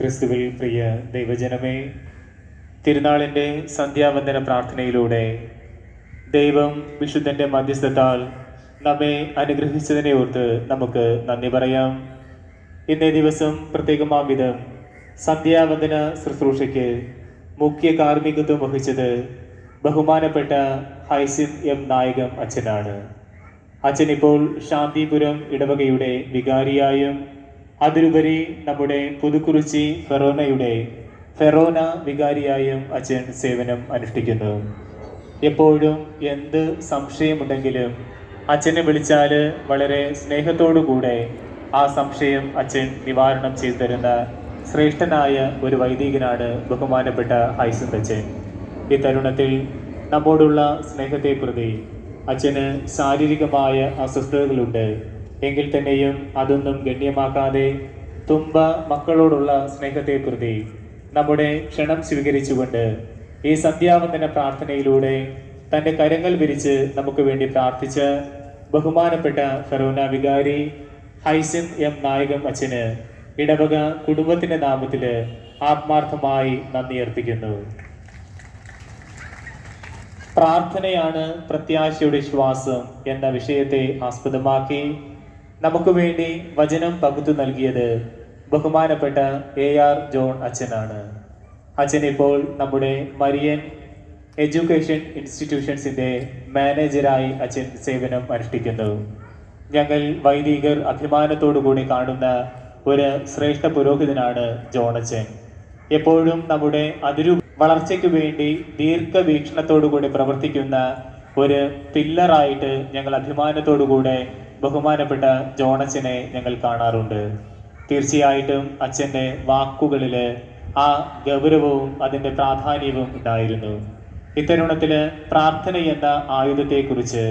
ക്രിസ്തുവിൽ പ്രിയ ദൈവജനമേ, തിരുനാളിൻ്റെ സന്ധ്യാവന്ദന പ്രാർത്ഥനയിലൂടെ ദൈവം വിശുദ്ധൻ്റെ മധ്യസ്ഥത്താൽ നമ്മെ അനുഗ്രഹിച്ചതിനെ ഓർത്ത് നമുക്ക് നന്ദി പറയാം. ഇന്നേ ദിവസം പ്രത്യേകമാം വിധം സന്ധ്യാവന്ദന ശുശ്രൂഷയ്ക്ക് മുഖ്യ കാർമ്മികത്വം വഹിച്ചത് ബഹുമാനപ്പെട്ട ഹൈസിൻ എം നായകം അച്ഛനാണ്. അച്ഛൻ ഇപ്പോൾ ശാന്തിപുരം ഇടവകയുടെ വികാരിയായും അതിലുപരി നമ്മുടെ പുതുക്കുറിച്ചി ഫെറോന വികാരിയായും അച്ഛൻ സേവനം അനുഷ്ഠിക്കുന്നു. എപ്പോഴും എന്ത് സംശയമുണ്ടെങ്കിലും അച്ഛനെ വിളിച്ചാൽ വളരെ സ്നേഹത്തോടുകൂടെ ആ സംശയം അച്ഛൻ നിവാരണം ചെയ്തു തരുന്ന ശ്രേഷ്ഠനായ ഒരു വൈദികനാണ് ബഹുമാനപ്പെട്ട ഹൈസിൻ അച്ഛൻ. ഈ തരുണത്തിൽ നമ്മോടുള്ള സ്നേഹത്തെ പ്രതി അച്ഛന് ശാരീരികമായ അസ്വസ്ഥതകളുണ്ട്. എങ്കിൽ തന്നെയും അതൊന്നും ഗണ്യമാക്കാതെ തുമ്പ മക്കളോടുള്ള സ്നേഹത്തെ പ്രതി നമ്മുടെ ക്ഷണം സ്വീകരിച്ചുകൊണ്ട് ഈ സന്ധ്യാവന്ദന പ്രാർത്ഥനയിലൂടെ തൻ്റെ കരങ്ങൾ വിരിച്ച് നമുക്ക് വേണ്ടി പ്രാർത്ഥിച്ച ബഹുമാനപ്പെട്ട ഫെറോന വികാരി ഹൈസിൻ എം നായകം അച്ഛന് ഇടവക കുടുംബത്തിൻ്റെ നാമത്തിൽ ആത്മാർത്ഥമായി നന്ദി അർപ്പിക്കുന്നു. പ്രാർത്ഥനയാണ് പ്രത്യാശയുടെ ശ്വാസം എന്ന വിഷയത്തെ ആസ്പദമാക്കി നമുക്ക് വേണ്ടി വചനം പകുത്തു നൽകിയത് ബഹുമാനപ്പെട്ട AR ജോൺ അച്ഛനാണ്. അച്ഛൻ ഇപ്പോൾ നമ്മുടെ മരിയൻ എഡ്യൂക്കേഷൻ ഇൻസ്റ്റിറ്റ്യൂഷൻസിൻ്റെ മാനേജരായി അച്ഛൻ സേവനം അനുഷ്ഠിക്കുന്നു. ഞങ്ങൾ വൈദികർ അഭിമാനത്തോടുകൂടി കാണുന്ന ഒരു ശ്രേഷ്ഠ പുരോഹിതനാണ് ജോൺ അച്ഛൻ. എപ്പോഴും നമ്മുടെ വളർച്ചയ്ക്ക് വേണ്ടി ദീർഘവീക്ഷണത്തോടുകൂടി പ്രവർത്തിക്കുന്ന ഒരു പില്ലറായിട്ട് ഞങ്ങൾ അഭിമാനത്തോടുകൂടെ ബഹുമാനപ്പെട്ട ജോണച്ചനെ ഞങ്ങൾ കാണാറുണ്ട്. തീർച്ചയായിട്ടും അച്ഛൻ്റെ വാക്കുകളിൽ ആ ഗൗരവവും അതിൻ്റെ പ്രാധാന്യവും ഉണ്ടായിരുന്നു. ഇത്തരുണത്തിൽ പ്രാർത്ഥന എന്ന ആയുധത്തെക്കുറിച്ച്,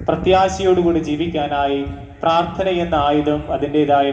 പ്രത്യാശയോടുകൂടി ജീവിക്കാനായി പ്രാർത്ഥന എന്ന ആയുധം അതിൻ്റെതായ